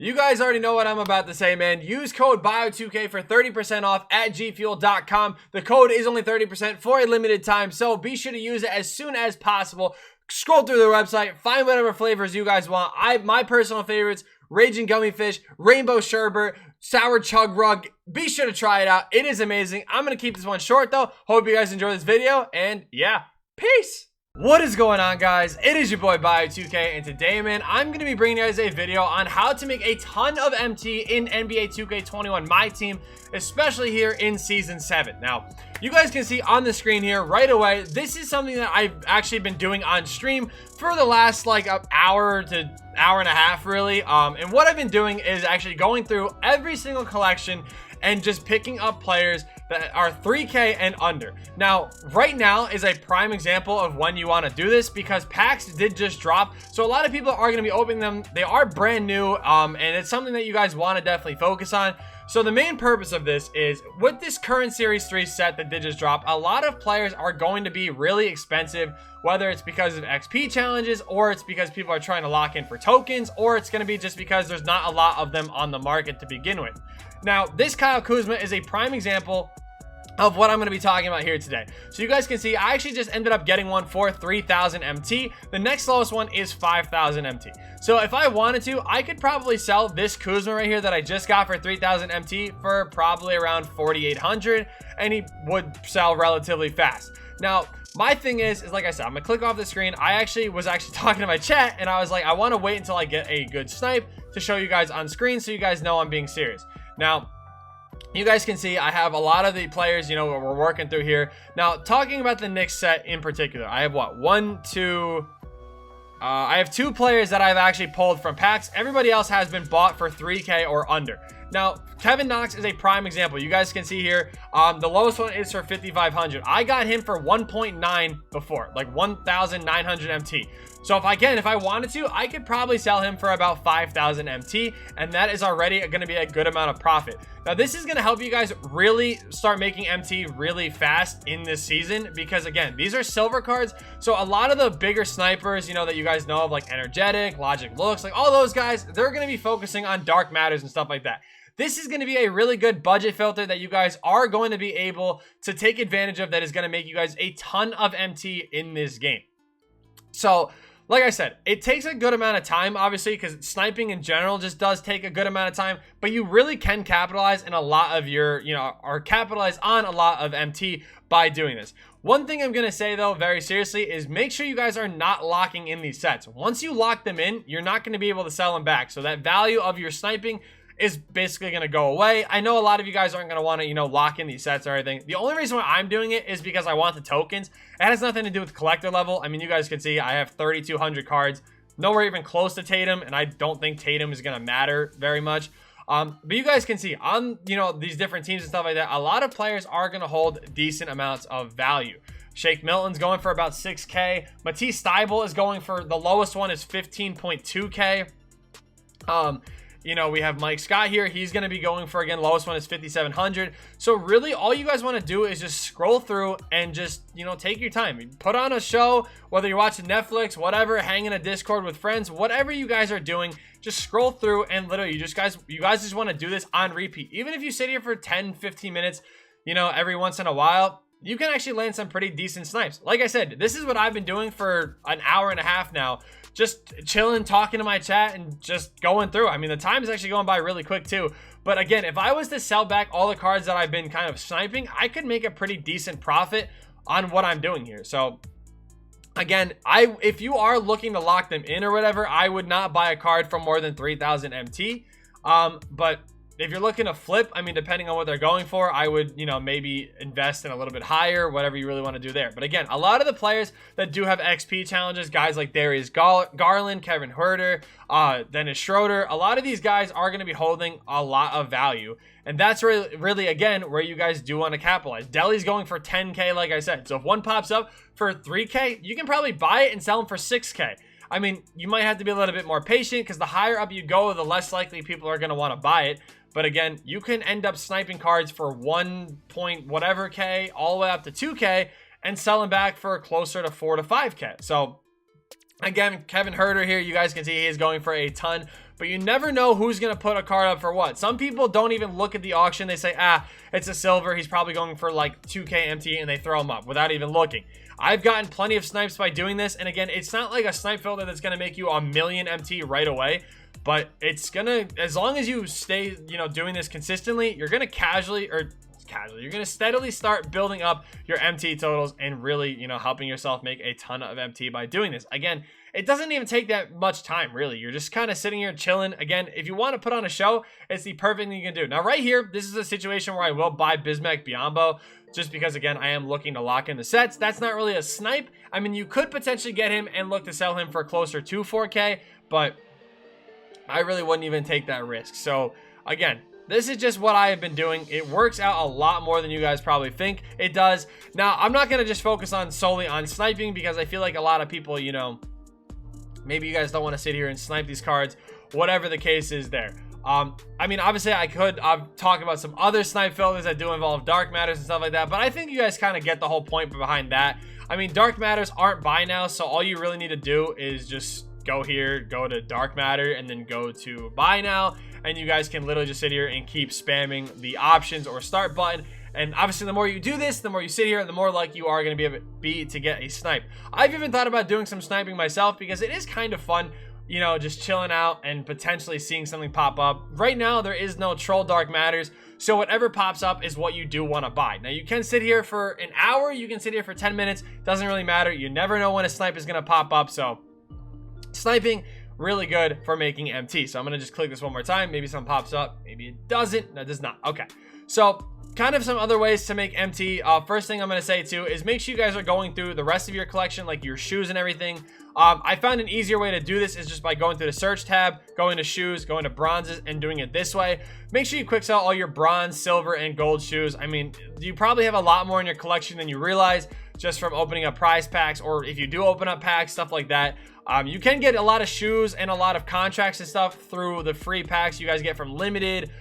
You guys already know what I'm about to say, man. Use code BIO2k for 30% off at gfuel.com. The code is only 30% for a limited time, so be sure to use it as soon as possible. Scroll through the website, find whatever flavors you guys want. My personal favorites, Raging Gummy Fish, Rainbow Sherbet, Sour Chug Rug. Be sure to try it out. It is amazing. I'm going to keep this one short, though. Hope you guys enjoy this video, and yeah, peace. What is going on, guys? It is your boy Bio2k, and today, man, I'm going to be bringing you guys a video on how to make a ton of MT in NBA 2K21 Myteam, especially here in Season 7. Now, you guys can see on the screen here right away, this is something that I've actually been doing on stream for the last, like, an hour to hour and a half, really. And what I've been doing is actually going through every single collection and just picking up players that are 3K and under. Now, right now is a prime example of when you want to do this because packs did just drop. So a lot of people are going to be opening them. They are brand new, and it's something that you guys want to definitely focus on. So the main purpose of this is with this current Series 3 set that did just drop, a lot of players are going to be really expensive, whether it's because of XP challenges or it's because people are trying to lock in for tokens, or it's going to be just because there's not a lot of them on the market to begin with. Now, this Kyle Kuzma is a prime example of what I'm going to be talking about here today. So you guys can see I actually just ended up getting one for 3,000 MT. The next lowest one is 5,000 MT. So if I wanted to, I could probably sell this Kuzma right here that I just got for 3,000 MT for probably around 4,800, and he would sell relatively fast. Now, my thing is like I said, I'm gonna click off the screen. I was actually talking to my chat, and I was like, I want to wait until I get a good snipe to show you guys on screen so you guys know I'm being serious. Now, you guys can see I have a lot of the players, you know, we're working through here. Now, talking about the Knicks set in particular, I have what? I have two players that I've actually pulled from packs. Everybody else has been bought for 3K or under. Now, Kevin Knox is a prime example. You guys can see here, the lowest one is for 5,500. I got him for 1.9 before, like 1,900 MT. So if I wanted to, I could probably sell him for about 5,000 MT, and that is already going to be a good amount of profit. Now, this is going to help you guys really start making MT really fast in this season because, again, these are silver cards. So a lot of the bigger snipers, you know, that you guys know of, like Energetic, Logiclooks, like all those guys, they're going to be focusing on dark matters and stuff like that. This is going to be a really good budget filter that you guys are going to be able to take advantage of that is going to make you guys a ton of MT in this game. So, like I said, it takes a good amount of time, obviously, because sniping in general just does take a good amount of time, but you really can capitalize in a lot of your, you know, or capitalize on a lot of MT by doing this. One thing I'm going to say, though, very seriously, is make sure you guys are not locking in these sets. Once you lock them in, you're not going to be able to sell them back. So that value of your sniping is basically going to go away. I know a lot of you guys aren't going to want to, you know, lock in these sets or anything. The only reason why I'm doing it is because I want the tokens. It has nothing to do with collector level. I mean, you guys can see I have 3,200 cards, nowhere even close to Tatum, and I don't think Tatum is going to matter very much. But you guys can see on, you know, these different teams and stuff like that, a lot of players are going to hold decent amounts of value. Shake Milton's going for about 6K. Matisse Thybulle is going for, the lowest one is 15.2K. You know, we have Mike Scott here. He's going to be going for, again, lowest one is 5,700. So really all you guys want to do is just scroll through and just, you know, take your time. Put on a show, whether you're watching Netflix, whatever, hang in a Discord with friends, whatever you guys are doing, just scroll through and literally you guys just want to do this on repeat. Even if you sit here for 10, 15 minutes, you know, every once in a while, you can actually land some pretty decent snipes. Like I said, this is what I've been doing for an hour and a half now. Just chilling, talking to my chat, and just going through. I mean, the time is actually going by really quick too. But again, if I was to sell back all the cards that I've been kind of sniping, I could make a pretty decent profit on what I'm doing here. So again, if you are looking to lock them in or whatever, I would not buy a card for more than 3,000 MT. But if you're looking to flip, I mean, depending on what they're going for, I would, you know, maybe invest in a little bit higher, whatever you really want to do there. But again, a lot of the players that do have XP challenges, guys like Darius Garland, Kevin Huerter, Dennis Schroeder, a lot of these guys are going to be holding a lot of value. And that's really, again, where you guys do want to capitalize. Delhi's going for 10K, like I said. So if one pops up for 3K, you can probably buy it and sell them for 6K. I mean, you might have to be a little bit more patient because the higher up you go, the less likely people are going to want to buy it. But again, you can end up sniping cards for 1 point whatever K all the way up to 2K and selling back for closer to 4 to 5K. So again, Kevin Huerter here, you guys can see he is going for a ton. but you never know who's going to put a card up for what. Some people don't even look at the auction. They say, ah, it's a silver. He's probably going for like 2K MT, and they throw him up without even looking. I've gotten plenty of snipes by doing this. And again, it's not like a snipe filter that's going to make you a million MT right away. But it's going to, as long as you stay, you know, doing this consistently, you're going to you're going to steadily start building up your MT totals and really, you know, helping yourself make a ton of MT by doing this. Again, it doesn't even take that much time, really. You're just kind of sitting here chilling. Again, if you want to put on a show, it's the perfect thing you can do. Now, right here, this is a situation where I will buy Bismack Biombo, just because, again, I am looking to lock in the sets. That's not really a snipe. I mean, you could potentially get him and look to sell him for closer to 4K, but I really wouldn't even take that risk. So, again, this is just what I have been doing. It works out a lot more than you guys probably think it does. Now, I'm not going to just focus on solely on sniping, because I feel like a lot of people, you know, maybe you guys don't want to sit here and snipe these cards, whatever the case is there. I mean, obviously I could talk about some other snipe filters that do involve dark matters and stuff like that, but I think you guys kind of get the whole point behind that. I mean, dark matters aren't buy now, so all you really need to do is just go here, go to dark matter, and then go to buy now, and you guys can literally just sit here and keep spamming the options or start button. And obviously, the more you do this, the more you sit here, the more likely you are going to be to get a snipe. I've even thought about doing some sniping myself, because it is kind of fun, you know, just chilling out and potentially seeing something pop up. Right now, there is no troll dark matters, so whatever pops up is what you do want to buy. Now, you can sit here for an hour, you can sit here for 10 minutes, doesn't really matter. You never know when a snipe is going to pop up, so sniping, really good for making MT. So I'm going to just click this one more time. Maybe something pops up, maybe it doesn't. No, it does not. Okay, so kind of some other ways to make MT. First thing I'm going to say too is make sure you guys are going through the rest of your collection, like your shoes and everything. I found an easier way to do this is just by going through the search tab, going to shoes, going to bronzes, and doing it this way. Make sure you quick sell all your bronze, silver, and gold shoes. I mean, you probably have a lot more in your collection than you realize just from opening up prize packs, or if you do open up packs, stuff like that. You can get a lot of shoes and a lot of contracts and stuff through the free packs you guys get from limited,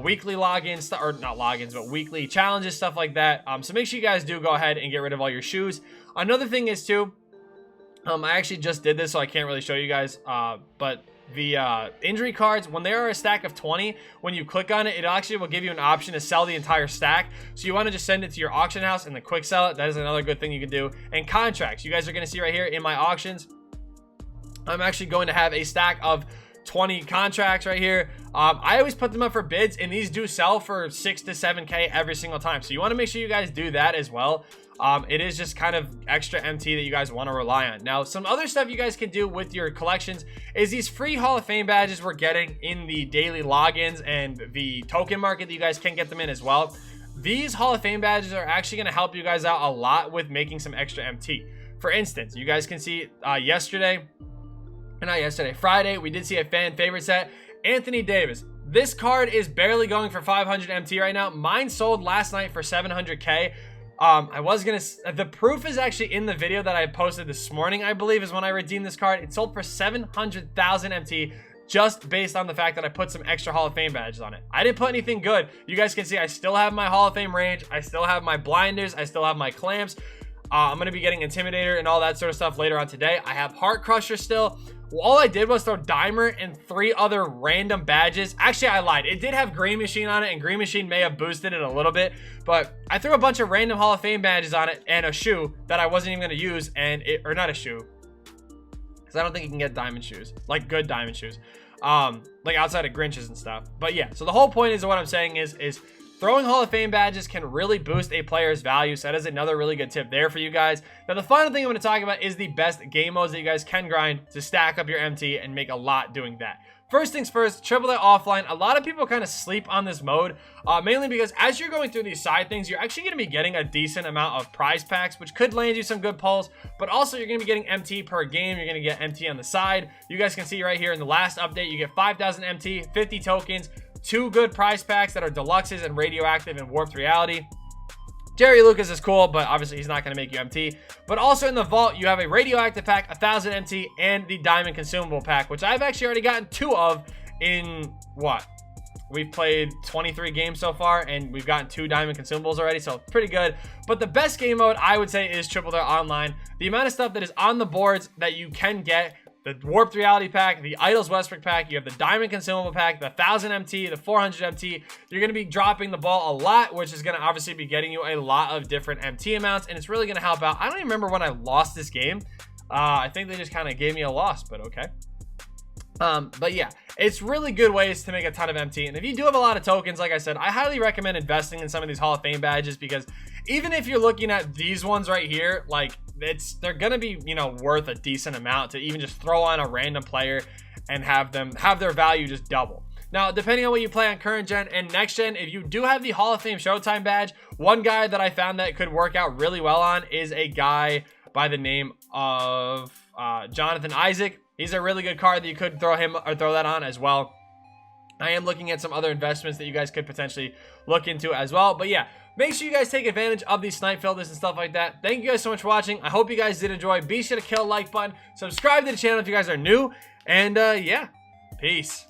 weekly logins, or not logins, but weekly challenges, stuff like that. So make sure you guys do go ahead and get rid of all your shoes. Another thing is too, I actually just did this, so I can't really show you guys, but the injury cards, when they are a stack of 20, when you click on it, it actually will give you an option to sell the entire stack. So you want to just send it to your auction house and then quick sell it. That is another good thing you can do. And contracts, you guys are going to see right here in my auctions, I'm actually going to have a stack of 20 contracts right here. I always put them up for bids, and these do sell for 6 to 7K every single time. So you want to make sure you guys do that as well. It is just kind of extra MT that you guys want to rely on. Now, some other stuff you guys can do with your collections is these free Hall of Fame badges we're getting in the daily logins and the token market that you guys can get them in as well. These Hall of Fame badges are actually going to help you guys out a lot with making some extra MT. For instance, you guys can see Friday, we did see a fan favorite set, Anthony Davis. This card is barely going for 500 MT right now. Mine sold last night for 700K. The proof is actually in the video that I posted this morning, I believe, is when I redeemed this card. It sold for 700,000 MT just based on the fact that I put some extra Hall of Fame badges on it. I didn't put anything good. You guys can see I still have my Hall of Fame range. I still have my blinders. I still have my clamps. I'm going to be getting Intimidator and all that sort of stuff later on today. I have Heart Crusher still. All I did was throw Dimer and 3 other random badges. Actually, I lied. It did have Green Machine on it, and Green Machine may have boosted it a little bit, but I threw a bunch of random Hall of Fame badges on it and a shoe that I wasn't even going to use, or not a shoe, because I don't think you can get diamond shoes, like good diamond shoes, like outside of Grinches and stuff. But yeah, so the whole point is what I'm saying is throwing Hall of Fame badges can really boost a player's value, so that is another really good tip there for you guys. Now, the final thing I'm going to talk about is the best game modes that you guys can grind to stack up your MT and make a lot doing that. First things first, Triple Threat Offline. A lot of people kind of sleep on this mode, mainly because as you're going through these side things, you're actually going to be getting a decent amount of prize packs, which could land you some good pulls, but also you're going to be getting MT per game. You're going to get MT on the side. You guys can see right here in the last update, you get 5,000 MT, 50 tokens, 2 good prize packs that are deluxes and radioactive and warped reality. Jerry Lucas is cool, but obviously he's not going to make you MT. But also in the vault, you have a radioactive pack, 1,000 MT, and the diamond consumable pack, which I've actually already gotten 2 of in what? We've played 23 games so far, and we've gotten 2 diamond consumables already, so pretty good. But the best game mode, I would say, is Triple Threat Online. The amount of stuff that is on the boards that you can get the Warped Reality pack, the Idols Westbrook pack, you have the Diamond Consumable pack, the 1000 MT, the 400 MT. You're going to be dropping the ball a lot, which is going to obviously be getting you a lot of different MT amounts, and it's really going to help out. I don't even remember when I lost this game. I think they just kind of gave me a loss, but okay. But yeah, it's really good ways to make a ton of MT. And if you do have a lot of tokens, like I said, I highly recommend investing in some of these Hall of Fame badges, because even if you're looking at these ones right here, like they're gonna be, you know, worth a decent amount to even just throw on a random player and have their value just double. Now, depending on what you play on current gen and next gen, if you do have the Hall of Fame Showtime badge, one guy that I found that could work out really well on is a guy by the name of Jonathan Isaac. He's a really good card that you could throw that on as well. I am looking at some other investments that you guys could potentially look into as well. But yeah, make sure you guys take advantage of these snipe filters and stuff like that. Thank you guys so much for watching. I hope you guys did enjoy. Be sure to kill the like button. Subscribe to the channel if you guys are new. And yeah, peace.